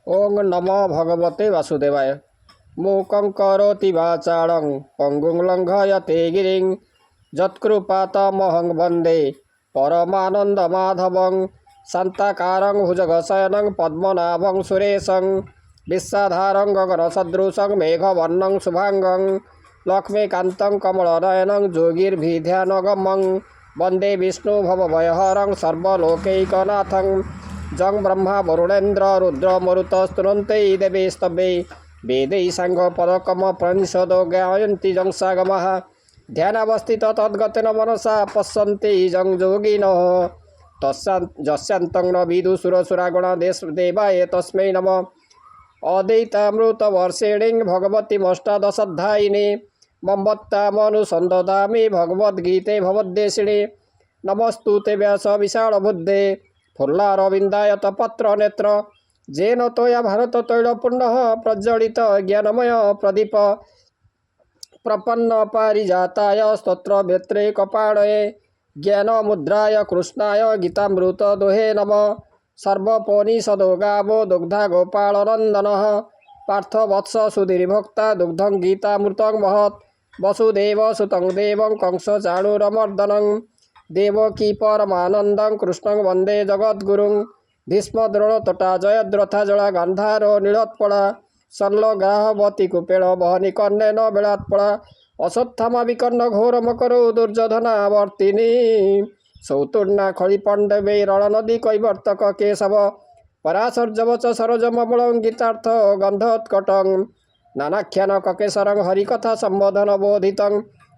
ओं नमो भगवते वासुदेवाय। मूकं करोति वाचालं पंगुं लंघयते गिरिं यत्कृपातमहं वन्दे परमानन्दमाधवं शान्ताकारं भुजगशयनं पद्मनाभं सुरेशं विश्वाधारं गगनसदृशं मेघवर्णं शुभांगं लक्ष्मीकान्तं कमलनयनं योगिर्भिध्यानगमं वन्दे विष्णु भवभयहरं सर्वलोकैकनाथं जं ब्रह्मा वरुणेन्द्र रुद्र मरुतस्तुनन्ते देवे स्तवे वेदै सांग पदकम प्रणिषदो गायन्ति जं सागमः ध्यानावस्थित तद्गतेन मनसा पश्यन्ति जं योगिनः यस्यान्तं न विदुसुरसुरागण देवाय तस्मै नमः। अद्वैतामृतवर्षिणीं भगवतीमष्टादशाध्यायिनी मम्बत्तामनुसन्दधामि भगवद्गीते भवद्देशिणे। नमस्तुते व्यास विशालबुद्धे फुल्लारविन्दायत पत्र नेत्र जेन तोया भारत तैलपूर्णः प्रज्वलित ज्ञानमय प्रदीप प्रपन्न पारिजाताय स्तोत्र वेत्रे कपाणये ज्ञानमुद्राय कृष्णाय गीतामृत दोहे नमः। सर्वोपनिषदो गावो दुग्धा गोपालनन्दनः पार्थवत्स सुधीर्भोक्ता दुग्धं गीतामृतं महत् वसुदेवसुतं देवं कंसचाणूरमर्दनं देवकी परमानन्दं कृष्णं वन्दे जगद्गुरुं भीष्मद्रोणतटा जयद्रथा जला गान्धारो नीलोत्पला शल्यग्राहवती कुपेण वहनि कर्णेन बेलात्पला अश्वत्थामा विकर्ण घोरमकरो दुर्योधनावर्तिनी सौतुर्णा खलिपण्डवे रणनदी कैवर्तक केशव पराशर्यवच सरोजममलं गीतार्थ गन्धोत्कटं नानाख्यान ककेशरं हरिकथा सम्बोधन बोधितं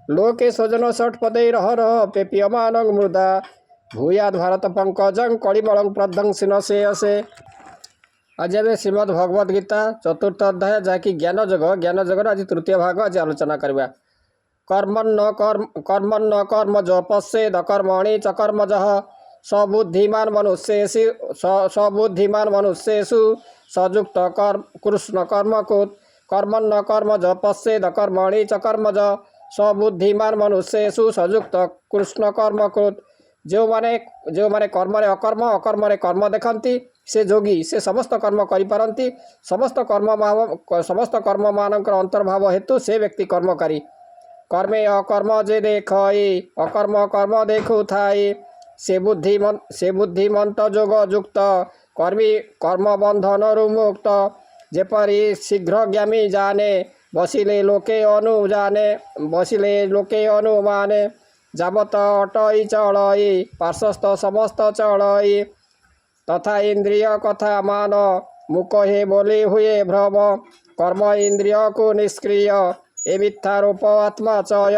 लोके स्वजन षट्पदैरहरः पेप्यमानं मृदा भूयाद भारत पंकजं कलिमलं प्रध्वंसिन से असे। आज आम श्रीमद भगवद गीता चतुर्थ अध्याय जहाँकि ज्ञान जगर आज तृतीय भाग आज आलोचना करवा। कर्मन्न कर्मज पश्येद कर्मणि च कर्मजः सबुद्धिमान मनुष्येषु सयुक्त कृष्ण कर्मकृत् कर्मन्न कर्मज पश्येद कर्मणि च कर्मज सबुद्धिमान मनुष्येषु सयुक्त कृष्ण कर्मकृत्। जो माने कर्म रे अकर्म अकर्म रे कर्म देखती से जोगी से समस्त कर्म करिपारती समस्त कर्म मानकर अंतर्भाव हेतु से व्यक्ति कर्मकारी। कर्मे अकर्म जे देखई अकर्म कर्म देखु थाई से बुद्धिमंत जोग युक्त कर्मी कर्म बंधन मुक्त जेपरी शीघ्र ज्ञामी जाने बसिले लोके अनुमाने जावत अटई चलई पार्श्वस्थ समस्त चलई तथा इंद्रिय कथा मान मुख हे बोली हुए भ्रम कर्म इंद्रिय को निष्क्रिय ए मिथ्यारूप आत्मा चय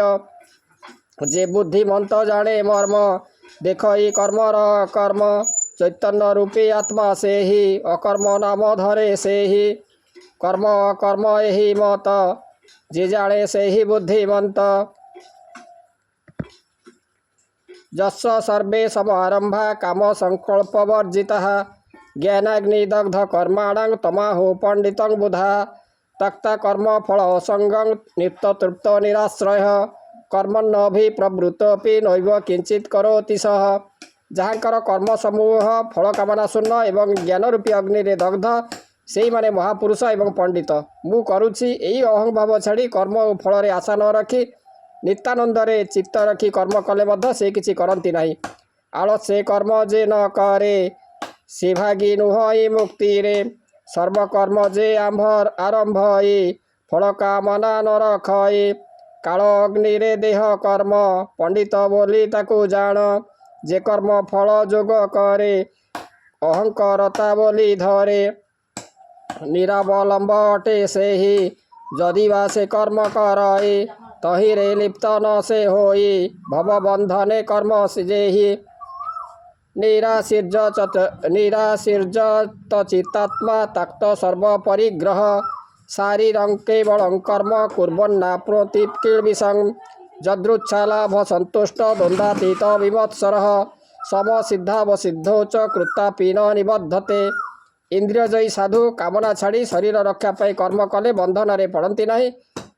जे बुद्धिमंत जाने मर्म देखई कर्म कर्म चैतन्य रूपी आत्मा से ही अकर्म नाम धरे से ही कर्म अकर्म यही मत जे जाने से ही बुद्धिमंत। जस्स सर्वे समारंभा काम संकल्प वर्जिता ज्ञानाग्निदग्ध कर्माणं तमाहो पंडितं बुधा तक्ता कर्म फल असंगं नित्य तृप्त निराश्रय कर्मण्यभिप्रवृत्तोऽपि नैव किंचित करोति सः। जहाँकर कर्म समूह फल कामना शून्य एवं ज्ञान रूपी अग्नि रे दग्ध से माने महापुरुष एवं पंडित मु करुछि एई अहं भाव छाड़ी कर्म और फल रे आशा न रखी नित्यानंद रे चित्त रखी कर्म कले मध्य से किछि करंती नाही। आलस्य कर्म जे न करे से भागी नुहई मुक्ति रे सर्वकर्म जे आरंभई फल कामना न रखई काल अग्नि रे देह कर्म पंडित बोली ताकू जान जे कर्म फल जोग करे अहंकारता बोली धरे निरावलंब अटे से ही जदि वा से कर्म करई तही रे लिप्त न से होई भव बंधने कर्म सिजेहि निराशीर्जत चित्तात्मा तक्त सर्व परिग्रह शारीरं केवलं कर्म कुर्वन्नाप्नोति किल्बिषं जदृच्छालाभ संतुष्ट द्वन्द्वातीत विमत्सरः समसिद्धावसिद्धौ च कृत्तापि न निबद्धते। इंद्रियजयी साधु कामना छाड़ी शरीर रक्षा पाई कर्म कले बंधन रे पड़ती नहीं।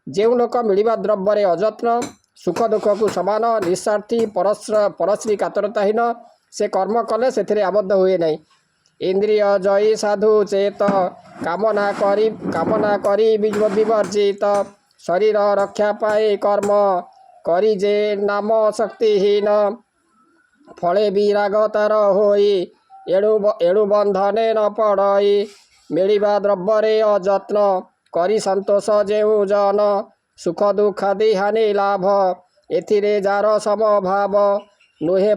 जो लोक मिलवा द्रव्य अजत्न सुख दुख को समान निस्वार्थी परश्री कातरताहीन से कर्म कले से आबद्ध हुए नहीं। इंद्रिय जयी साधु चेत कामना करी विवर्जित शरीर रक्षा पाए कर्म करी जे नाम शक्तिहीन फले विराग तार होई एणु बंधने न पड़ई मिलिबा द्रव्य अजत्न करी संतोष जेउ जन सुख दुखादि हानि लाभ एथिरे जार समभाव नुहे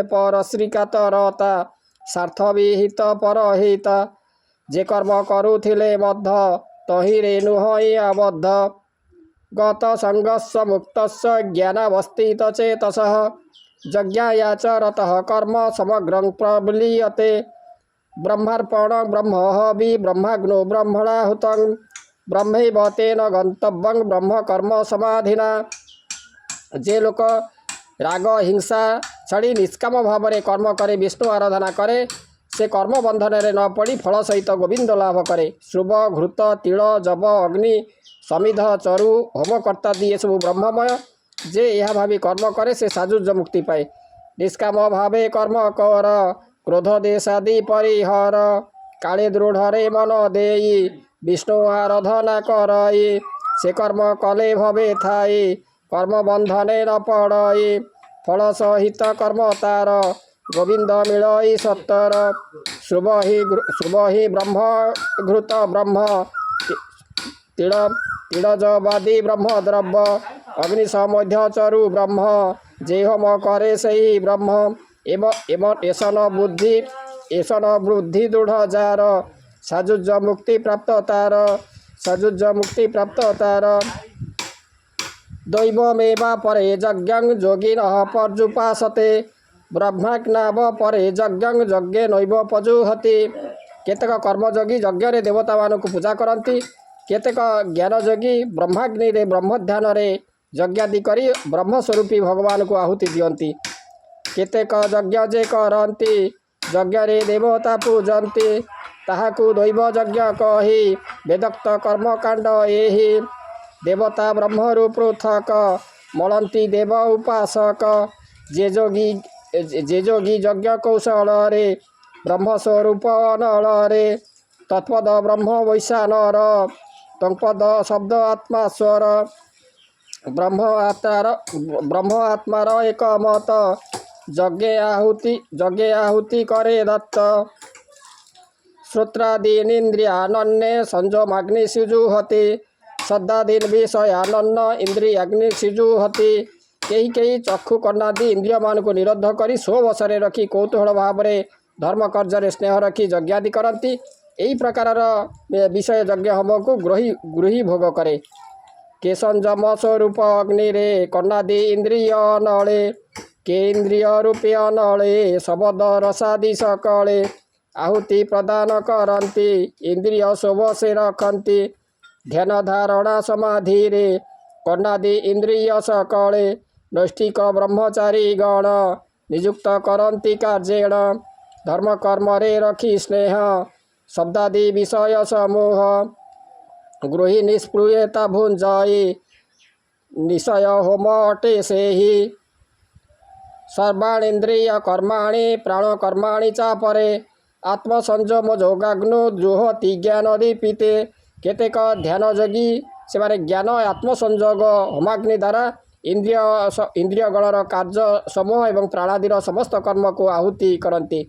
पर श्रीकातरता स्वार्थ विहित परहित जे कर्म करुथिले मध्य तहिरे नुहई आबद्ध गत संगस्स मुक्तस्य ज्ञानावस्थित चेतसः यज्ञायाचरतः कर्म समग्रं प्रबलीयते ब्रह्मार्पण ब्रह्महवि ब्रह्माग्नो ब्रह्मणाहुतं ब्रह्मैव तेन गन्तव्यं ब्रह्म कर्म समाधिना जे लोक राग हिंसा छाड़ी निष्काम भाव में कर्म करे विष्णु आराधना करे से कर्म बंधन में न पड़ी फल सहित गोविंद लाभ करे श्रुभ घृत तिल जब अग्नि समिध चरु होमकर्ता दिए सब ब्रह्ममय जे यह भावी कर्म करे से साजुज्य मुक्ति पाए निष्काम भावे कर्म कर क्रोध देशादि परिहर काले दृढ़ मन देई विष्णु आराधना करई से कर्म कले भवे थाई कर्म बंधने न पड़ई फल सहित कर्म तार गोविंद मिलई सत्तर शुभ ही ब्रह्म घृत ब्रह्म तिड़जबादी ब्रह्म द्रव्य अग्नि समध्य चरु ब्रह्म जे होम करे सही ब्रह्म एवं ऐसन बुद्धि दृढ़ जार साजुज्य मुक्ति प्राप्त तार दैवमेवा परे यज्ञं योगिनः पर्युपासते ब्रह्माज्ञाव परे यज्ञं यज्ञे नैव पजुहति केतेक कर्मयोगी यज्ञ रे देवता मानक पूजा करती केतेक ज्ञानयोगी ब्रह्माग्नि रे ब्रह्म ध्यान रे यज्ञादि करी ब्रह्मस्वरूपी भगवान को आहुति दियंती केतेक यज्ञ जे करती यज्ञ रे देवता पूजंती ताहाकु दैव यज्ञ कही वेदोक्त कर्मकांड एहि देवता ब्रह्मरु पृथक मलंती देव उपासक जे जोगी यज्ञ कौशल रे ब्रह्मस्वरूप अनल रे तत्पद ब्रह्म वैशानर तंपद शब्द आत्मा स्वर ब्रह्म आत्मार एक मत यज्ञे आहुति करे दत्त श्रोत्रादीनिंद्रियानन्ये संजमाग्नि सिजुहति श्रद्धादीन विषयानन्न इंद्रियाग्नि सिजुहति कई चक्षु कर्णादि इंद्रिय मान को निरुद्ध करी स्ववशरे रखी कौतूहल भाव में धर्म कार्य स्नेह रखी यज्ञादि करती यही प्रकार विषय यज्ञ होम को गृही भोग करे के संजम स्वरूप अग्नि रे कर्णादि इंद्रिय नले के इंद्रिय रूपे अनले शब्द रसादि सकले आहुति प्रदान करती इंद्रिय स्ववशे रखती ध्यान धारणा समाधि रे कर्णादि इंद्रिय सकले नैष्ठिक ब्रह्मचारी गण नियुक्त करती कार्येण धर्म कर्म रे रखी स्नेह शब्दादि विषय समूह गृही निष्पृहता भुंजाई निशय होम अटे से ही सर्वाणींद्रिय कर्माणि प्राण कर्माणि चापरे आत्मसंयम जोगाग्नो जुहति ज्ञान दीपिते केतेक ध्यान योगी से ज्ञान आत्मसंयोग होमाग्नि द्वारा इंद्रिय गणर कार्य समूह एवं प्राणादिर समस्त कर्म को आहुति करती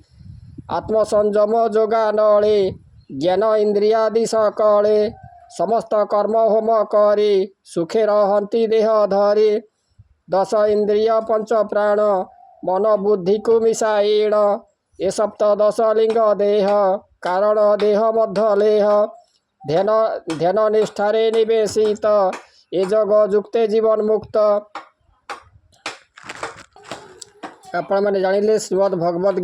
आत्मसंयम जोगा नले ज्ञान इंद्रियादि सकले समस्त कर्म होम करी सुखे रहती देह धरी 10 इंद्रिय पंच प्राण मन बुद्धि को मिसाइण ए सप्तदश लिंग देह कारण देह मध्य लेह ध्यान निष्ठारे निवेशित ए जग जुक्ते जीवन मुक्त आपण मैंने जानिले श्रीमद् भगवद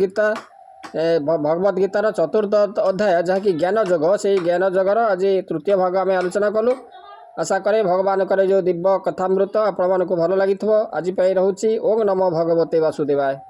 गीतार चतुर्थ अध्याय जहाँकि ज्ञान जोग से ज्ञान जोगर आज तृतीय भाग आम आलोचना कलु आशा करे भगवान करे जो दिव्य कथामृत आपण मानक भल लगी आज रोचे ओम नमो भगवते वासुदेवाय।